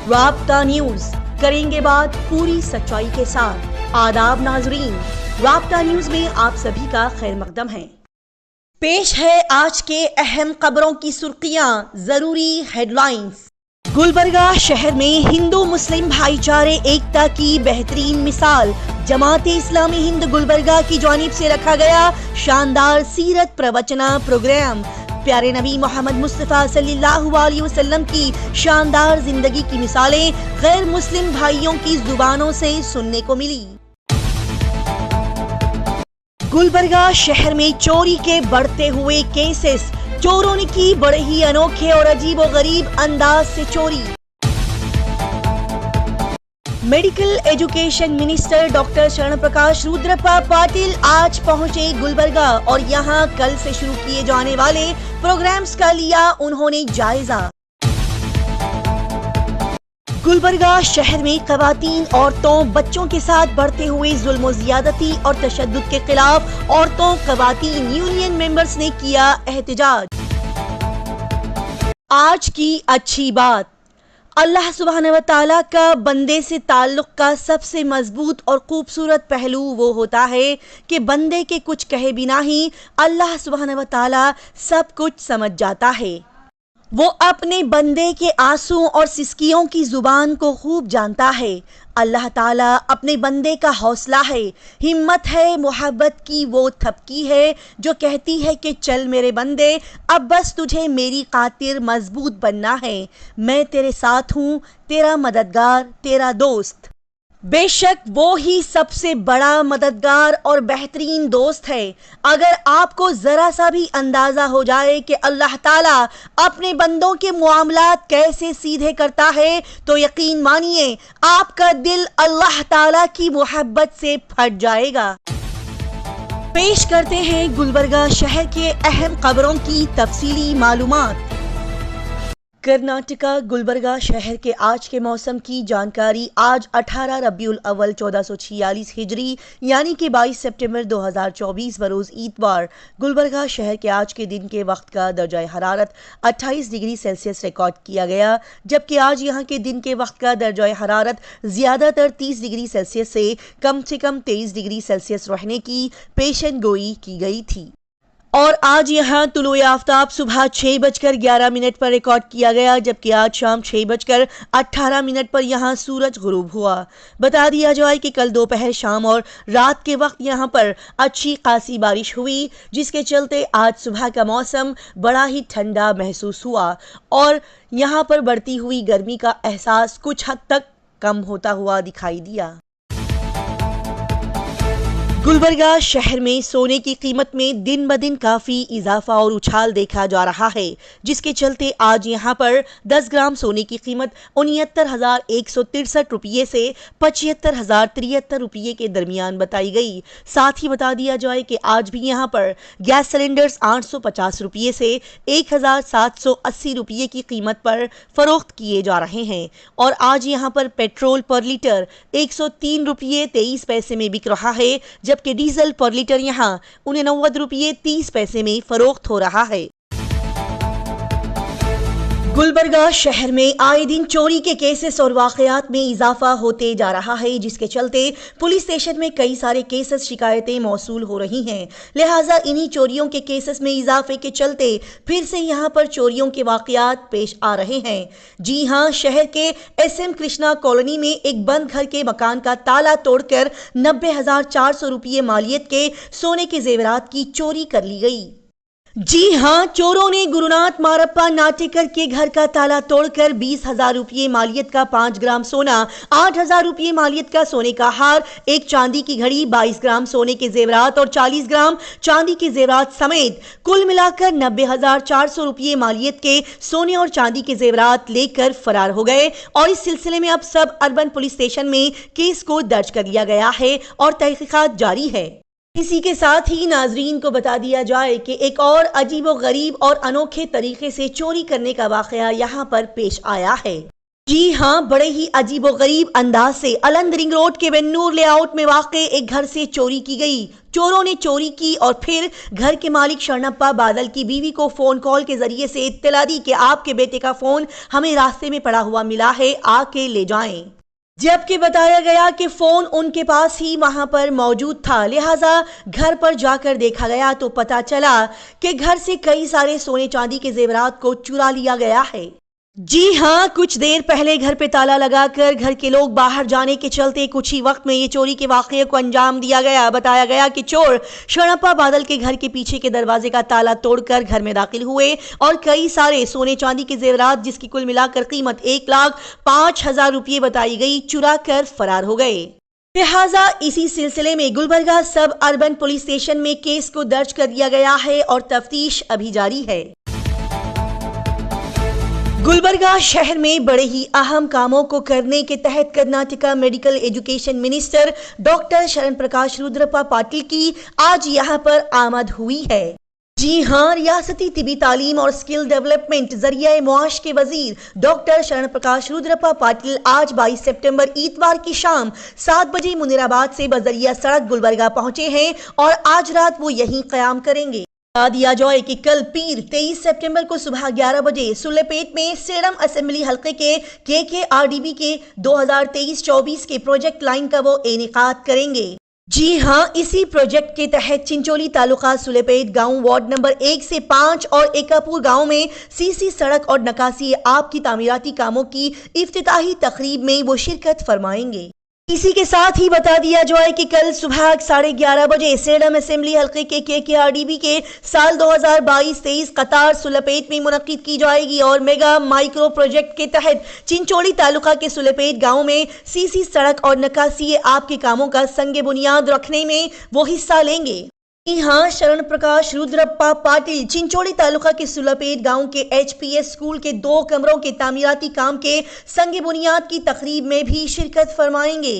رابطہ نیوز کریں گے بات پوری سچائی کے ساتھ۔ آداب ناظرین، رابطہ نیوز میں آپ سبھی کا خیر مقدم ہے۔ پیش ہے آج کے اہم خبروں کی سرخیاں، ضروری ہیڈ لائنز۔ گلبرگہ شہر میں ہندو مسلم بھائی چارے ایکتا کی بہترین مثال، جماعت اسلامی ہند گلبرگہ کی جانب سے رکھا گیا شاندار سیرت پروچنا پروگرام۔ پیارے نبی محمد مصطفیٰ صلی اللہ علیہ وسلم کی شاندار زندگی کی مثالیں غیر مسلم بھائیوں کی زبانوں سے سننے کو ملی۔ گلبرگہ شہر میں چوری کے بڑھتے ہوئے کیسز، چوروں نے کی بڑے ہی انوکھے اور عجیب و غریب انداز سے چوری۔ Medical education minister doctor Sharan Prakash رودرپا Patil آج پہنچے گلبرگہ اور یہاں کل سے شروع کیے جانے والے پروگرامز کا لیا انہوں نے جائزہ۔ گلبرگہ شہر میں خواتین، عورتوں، بچوں کے ساتھ بڑھتے ہوئے ظلم و زیادتی اور تشدد کے خلاف عورتوں خواتین یونین ممبرز نے کیا احتجاج۔ آج کی اچھی بات، اللہ سبحانہ و تعالیٰ کا بندے سے تعلق کا سب سے مضبوط اور خوبصورت پہلو وہ ہوتا ہے کہ بندے کے کچھ کہے بنا ہی اللہ سبحانہ و تعالیٰ سب کچھ سمجھ جاتا ہے۔ وہ اپنے بندے کے آنسو اور سسکیوں کی زبان کو خوب جانتا ہے۔ اللہ تعالیٰ اپنے بندے کا حوصلہ ہے، ہمت ہے، محبت کی وہ تھپکی ہے جو کہتی ہے کہ چل میرے بندے، اب بس تجھے میری خاطر مضبوط بننا ہے، میں تیرے ساتھ ہوں، تیرا مددگار، تیرا دوست۔ بے شک وہ ہی سب سے بڑا مددگار اور بہترین دوست ہے۔ اگر آپ کو ذرا سا بھی اندازہ ہو جائے کہ اللہ تعالیٰ اپنے بندوں کے معاملات کیسے سیدھے کرتا ہے تو یقین مانیے آپ کا دل اللہ تعالیٰ کی محبت سے پھٹ جائے گا۔ پیش کرتے ہیں گلبرگہ شہر کے اہم خبروں کی تفصیلی معلومات۔ کرناٹکا گلبرگہ شہر کے آج کے موسم کی جانکاری۔ آج 18 ربیع الاول 1446 ہجری یعنی کہ 22 سپٹمبر 2024 بروز اتوار گلبرگہ شہر کے آج کے دن کے وقت کا درجہ حرارت 28 ڈگری سیلسیس ریکارڈ کیا گیا، جبکہ آج یہاں کے دن کے وقت کا درجہ حرارت زیادہ تر 30 ڈگری سیلسیس سے کم 23 ڈگری سیلسیس رہنے کی پیشن گوئی کی گئی تھی۔ اور آج یہاں طلوع آفتاب صبح 6:11 پر ریکارڈ کیا گیا، جبکہ آج شام 6:18 پر یہاں سورج غروب ہوا۔ بتا دیا جائے کہ کل دوپہر، شام اور رات کے وقت یہاں پر اچھی خاصی بارش ہوئی، جس کے چلتے آج صبح کا موسم بڑا ہی ٹھنڈا محسوس ہوا اور یہاں پر بڑھتی ہوئی گرمی کا احساس کچھ حد تک کم ہوتا ہوا دکھائی دیا۔ گلبرگہ شہر میں سونے کی قیمت میں دن بدن کافی اضافہ اور اچھال دیکھا جا رہا ہے، جس کے چلتے آج یہاں پر 10 گرام سونے کی قیمت 69,163 روپیے سے 75,073 روپیے کے درمیان بتائی گئی۔ ساتھ ہی بتا دیا جائے کہ آج بھی یہاں پر گیس سلنڈرز 850 روپیے سے 1,780 روپیے کی قیمت پر فروخت کیے جا رہے ہیں، اور آج یہاں پر پیٹرول پر لیٹر 103 روپیے 23 پیسے میں بک رہا ہے، جبکہ ڈیزل پر لیٹر یہاں 89 روپیے 30 پیسے میں فروخت ہو رہا ہے۔ گلبرگہ شہر میں آئے دن چوری کے کیسز اور واقعات میں اضافہ ہوتے جا رہا ہے، جس کے چلتے پولیس اسٹیشن میں کئی سارے کیسز شکایتیں موصول ہو رہی ہیں، لہٰذا انہی چوریوں کے کیسز میں اضافے کے چلتے پھر سے یہاں پر چوریوں کے واقعات پیش آ رہے ہیں۔ جی ہاں، شہر کے ایس ایم کرشنا کالونی میں ایک بند گھر کے مکان کا تالا توڑ کر 90,400 روپیے مالیت کے سونے کے زیورات کی چوری کر لی گئی۔ جی ہاں، چوروں نے گروناتھ مارپا ناٹیکر کے گھر کا تالا توڑ کر 20,000 روپیے مالیت کا 5 گرام سونا، 8,000 روپیے مالیت کا سونے کا ہار، ایک چاندی کی گھڑی، 22 گرام سونے کے زیورات اور 40 گرام چاندی کے زیورات سمیت کل ملا کر 90,400 روپیے مالیت کے سونے اور چاندی کے زیورات لے کر فرار ہو گئے، اور اس سلسلے میں اب سب اربن پولیس اسٹیشن میں کیس کو درج کر لیا گیا ہے اور تحقیقات جاری ہے۔ اسی کے ساتھ ہی ناظرین کو بتا دیا جائے کہ ایک اور عجیب و غریب اور انوکھے طریقے سے چوری کرنے کا واقعہ یہاں پر پیش آیا ہے۔ جی ہاں، بڑے ہی عجیب و غریب انداز سے الند رنگ روڈ کے بنور لے آؤٹ میں واقع ایک گھر سے چوری کی گئی چوروں نے چوری کی اور پھر گھر کے مالک شرنپا بادل کی بیوی کو فون کال کے ذریعے سے اطلاع دی کہ آپ کے بیٹے کا فون ہمیں راستے میں پڑا ہوا ملا ہے، آ کے لے جائیں۔ جبکہ بتایا گیا کہ فون ان کے پاس ہی وہاں پر موجود تھا، لہٰذا گھر پر جا کر دیکھا گیا تو پتا چلا کہ گھر سے کئی سارے سونے چاندی کے زیورات کو چرا لیا گیا ہے۔ جی ہاں، کچھ دیر پہلے گھر پہ تالا لگا کر گھر کے لوگ باہر جانے کے چلتے کچھ ہی وقت میں یہ چوری کے واقعے کو انجام دیا گیا۔ بتایا گیا کہ چور شرنپا بادل کے گھر کے پیچھے کے دروازے کا تالا توڑ کر گھر میں داخل ہوئے اور کئی سارے سونے چاندی کے زیورات، جس کی کل ملا کر قیمت 1,05,000 روپے بتائی گئی، چرا کر فرار ہو گئے۔ لہٰذا اسی سلسلے میں گلبرگہ سب اربن پولیس اسٹیشن میں کیس کو درج کر دیا گیا ہے اور تفتیش ابھی جاری ہے۔ گلبرگہ شہر میں بڑے ہی اہم کاموں کو کرنے کے تحت Karnataka medical education minister doctor Sharan Prakash رودرپا Patil کی آج یہاں پر آمد ہوئی ہے۔ جی ہاں، ریاستی طبی تعلیم اور اسکل ڈیولپمنٹ ذریعہ معاش کے وزیر ڈاکٹر شرن پرکاش رودرپا پاٹل آج 22 ستمبر اتوار کی شام 7 بجے منیرآباد سے بذریعہ سڑک گلبرگہ پہنچے ہیں اور آج رات وہ یہیں قیام کریں گے۔ بتا دیا جائے کہ کل پیر 23 ستمبر کو صبح 11 بجے سلیپیٹ میں سیڑم اسمبلی حلقے کے آر ڈی بی کے 2023-24 کے پروجیکٹ لائن کا وہ انعقاد کریں گے۔ جی ہاں، اسی پروجیکٹ کے تحت چنچولی تعلقہ سلیپیٹ گاؤں وارڈ نمبر 1 سے 5 اور ایکاپور گاؤں میں سی سڑک اور نکاسی آب کی تعمیراتی کاموں کی افتتاحی تقریب میں وہ شرکت فرمائیں گے۔ اسی کے ساتھ ہی بتا دیا جائے کہ کل صبح 11:30 بجے سیڑم اسمبلی حلقے کے آر ڈی بی کے سال 2022-23 قطار سلیپیٹ میں منعقد کی جائے گی اور میگا مائکرو پروجیکٹ کے تحت چنچولی تعلقہ کے سلیپیٹ گاؤں میں سی سڑک اور نکاسی آب کے کاموں کا سنگ بنیاد رکھنے میں وہ حصہ لیں گے۔ ہاں، شرن پرکاش رودرپا پاٹل چنچولی تعلقہ کے سلیپیٹ گاؤں کے ایچ پی ایس اسکول کے 2 کمروں کے تعمیراتی کام کے سنگ بنیاد کی تقریب میں بھی شرکت فرمائیں گے۔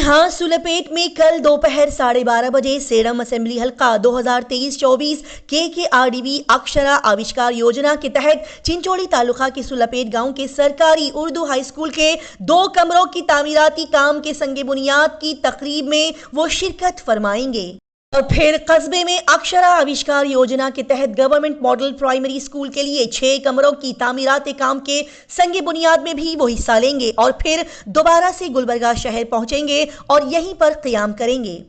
ہاں، سلیپیٹ میں کل دوپہر 12:30 بجے سیڑم اسمبلی حلقہ 2023-24 کے R D B Akshara آوشکار Yojana کے تحت چنچولی تعلقہ کے سلیپیٹ گاؤں کے سرکاری اردو ہائی اسکول کے 2 کمروں کی تعمیراتی کام کے سنگ بنیاد کی تقریب میں وہ شرکت فرمائیں گے اور پھر قصبے میں اکشرا آوشکار یوجنا کے تحت گورنمنٹ ماڈل پرائمری اسکول کے لیے 6 کمروں کی تعمیرات کام کے سنگ بنیاد میں بھی وہ حصہ لیں گے اور پھر دوبارہ سے گلبرگہ شہر پہنچیں گے اور یہیں پر قیام کریں گے۔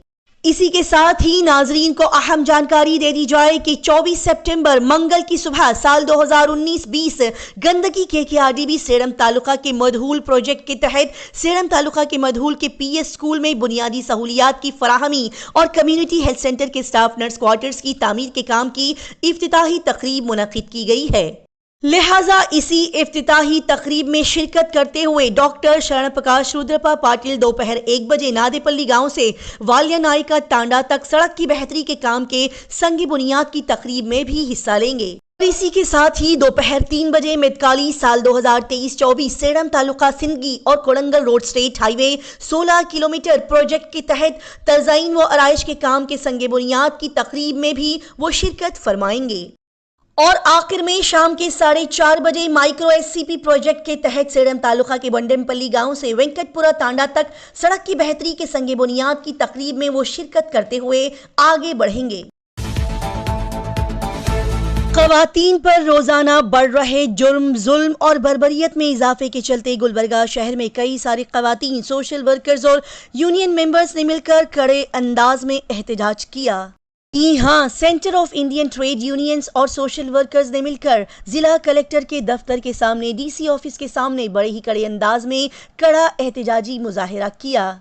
اسی کے ساتھ ہی ناظرین کو اہم جانکاری دے دی جائے کہ 24 ستمبر منگل کی صبح سال 2019-20 گندگی کے آر ڈی بی سیڑم تعلقہ کے مدھول پروجیکٹ کے تحت سیڑم تعلقہ کے مدھول کے پی ایس اسکول میں بنیادی سہولیات کی فراہمی اور کمیونٹی ہیلتھ سینٹر کے اسٹاف نرس کوارٹرز کی تعمیر کے کام کی افتتاحی تقریب منعقد کی گئی ہے۔ لہٰذا اسی افتتاحی تقریب میں شرکت کرتے ہوئے ڈاکٹر شرن پرکاش رودرپا پاٹل دوپہر 1 بجے نادے پلی گاؤں سے والیا نائکا ٹانڈا تک سڑک کی بہتری کے کام کے سنگ بنیاد کی تقریب میں بھی حصہ لیں گے۔ اور اسی کے ساتھ ہی دوپہر 3 بجے میتکالی سال 2023-24 سیڑم تعلقہ سندگی اور کوڑنگل روڈ اسٹیٹ ہائی وے 16 کلومیٹر پروجیکٹ کے تحت تزئین و آرائش کے کام کے سنگ بنیاد کی تقریب میں بھی وہ شرکت فرمائیں گے۔ اور آخر میں شام کے 4:30 بجے مائکرو ایس سی پی پروجیکٹ کے تحت سیڑم تعلقہ کے بنڈم پلی گاؤں سے وینکٹ پورا تانڈا تک سڑک کی بہتری کے سنگ بنیاد کی تقریب میں وہ شرکت کرتے ہوئے آگے بڑھیں گے۔ خواتین پر روزانہ بڑھ رہے جرم، ظلم اور بربریت میں اضافے کے چلتے گلبرگہ شہر میں کئی ساری خواتین، سوشل ورکرز اور یونین ممبرز نے مل کر کڑے انداز میں احتجاج کیا۔ ہاں، centre of Indian trade unions اور سوشل ورکرز نے مل کر ضلع کلکٹر کے دفتر کے سامنے، ڈی سی آفس کے سامنے بڑے ہی کڑے انداز میں کڑا احتجاجی مظاہرہ کیا۔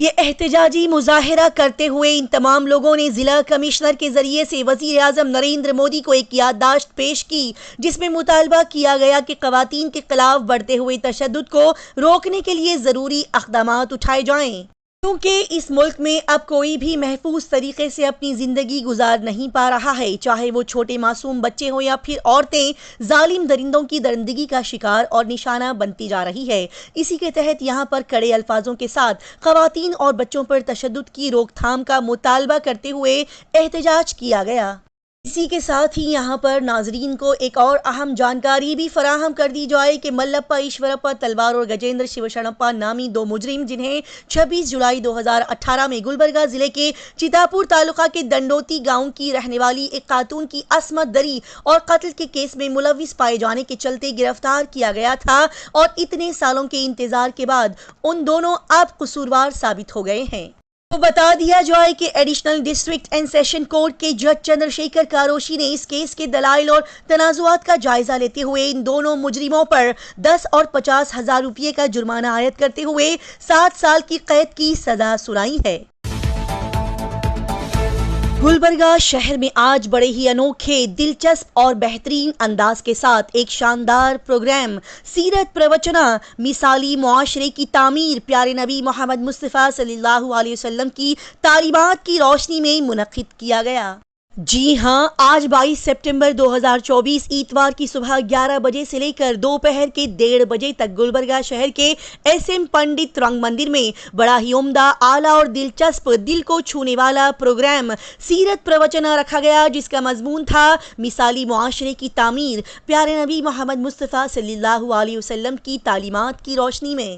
یہ احتجاجی مظاہرہ کرتے ہوئے ان تمام لوگوں نے ضلع کمشنر کے ذریعے سے وزیر اعظم نریندر مودی کو ایک یادداشت پیش کی، جس میں مطالبہ کیا گیا کہ خواتین کے خلاف بڑھتے ہوئے تشدد کو روکنے کے لیے ضروری اقدامات اٹھائے جائیں، کیونکہ اس ملک میں اب کوئی بھی محفوظ طریقے سے اپنی زندگی گزار نہیں پا رہا ہے، چاہے وہ چھوٹے معصوم بچے ہوں یا پھر عورتیں ظالم درندوں کی درندگی کا شکار اور نشانہ بنتی جا رہی ہے۔ اسی کے تحت یہاں پر کڑے الفاظوں کے ساتھ خواتین اور بچوں پر تشدد کی روک تھام کا مطالبہ کرتے ہوئے احتجاج کیا گیا۔ اسی کے ساتھ ہی یہاں پر ناظرین کو ایک اور اہم جانکاری بھی فراہم کر دی جائے کہ ملپا ایشورپا تلوار اور گجیندر شیو شرنپا نامی دو مجرم جنہیں 26 جولائی 2018 میں گلبرگہ ضلع کے چتاپور تعلقہ کے دنڈوتی گاؤں کی رہنے والی ایک خاتون کی عصمت دری اور قتل کے کیس میں ملوث پائے جانے کے چلتے گرفتار کیا گیا تھا اور اتنے سالوں کے انتظار کے بعد ان دونوں اب قصوروار ثابت ہو گئے ہیں۔ تو بتا دیا جائے کہ additional district and session court کے جج چندر شیکھر کاروشی نے اس کیس کے دلائل اور تنازعات کا جائزہ لیتے ہوئے ان دونوں مجرموں پر 10 اور 50,000 روپے کا جرمانہ عائد کرتے ہوئے 7 سال کی قید کی سزا سنائی ہے۔ گلبرگہ شہر میں آج بڑے ہی انوکھے، دلچسپ اور بہترین انداز کے ساتھ ایک شاندار پروگرام سیرت پروچنا مثالی معاشرے کی تعمیر پیارے نبی محمد مصطفیٰ صلی اللہ علیہ وسلم کی تعلیمات کی روشنی میں منعقد کیا گیا۔ جی ہاں، آج 22 سپٹمبر 2024 اتوار کی صبح 11 بجے سے لے کر دوپہر کے 1:30 بجے تک گلبرگہ شہر کے ایس ایم پنڈت رنگ مندر میں بڑا ہی عمدہ، اعلیٰ اور دلچسپ، دل کو چھونے والا پروگرام سیرت پروچنا رکھا گیا، جس کا مضمون تھا مثالی معاشرے کی تعمیر پیارے نبی محمد مصطفیٰ صلی اللہ علیہ وسلم کی تعلیمات کی روشنی میں۔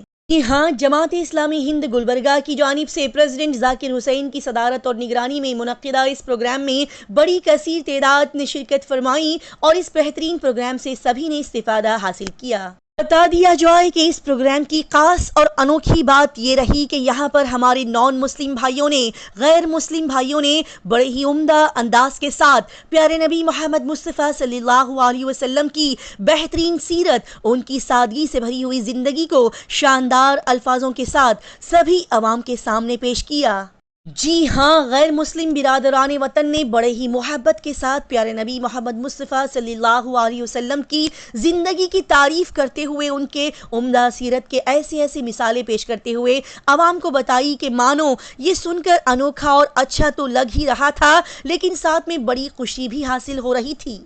ہاں، جماعت اسلامی ہند گلبرگہ کی جانب سے پریزیڈنٹ ذاکر حسین کی صدارت اور نگرانی میں منعقدہ اس پروگرام میں بڑی کثیر تعداد نے شرکت فرمائی اور اس بہترین پروگرام سے سبھی نے استفادہ حاصل کیا۔ بتا دیا جائے کہ اس پروگرام کی خاص اور انوکھی بات یہ رہی کہ یہاں پر ہمارے نان مسلم بھائیوں نے، غیر مسلم بھائیوں نے بڑے ہی عمدہ انداز کے ساتھ پیارے نبی محمد مصطفیٰ صلی اللہ علیہ وسلم کی بہترین سیرت، ان کی سادگی سے بھری ہوئی زندگی کو شاندار الفاظوں کے ساتھ سبھی عوام کے سامنے پیش کیا۔ جی ہاں، غیر مسلم برادران وطن نے بڑے ہی محبت کے ساتھ پیارے نبی محمد مصطفیٰ صلی اللہ علیہ وسلم کی زندگی کی تعریف کرتے ہوئے ان کے عمدہ سیرت کے ایسی مثالیں پیش کرتے ہوئے عوام کو بتائی کہ مانو یہ سن کر انوکھا اور اچھا تو لگ ہی رہا تھا، لیکن ساتھ میں بڑی خوشی بھی حاصل ہو رہی تھی۔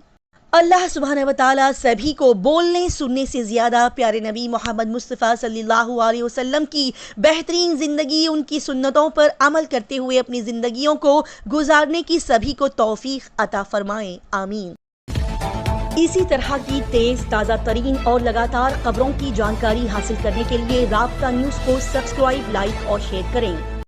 اللہ سبحانہ وتعالی سبھی کو بولنے سننے سے زیادہ پیارے نبی محمد مصطفیٰ صلی اللہ علیہ وسلم کی بہترین زندگی، ان کی سنتوں پر عمل کرتے ہوئے اپنی زندگیوں کو گزارنے کی سبھی کو توفیق عطا فرمائے، آمین۔ اسی طرح کی تیز، تازہ ترین اور لگاتار خبروں کی جانکاری حاصل کرنے کے لیے رابطہ نیوز کو سبسکرائب، لائک اور شیئر کریں۔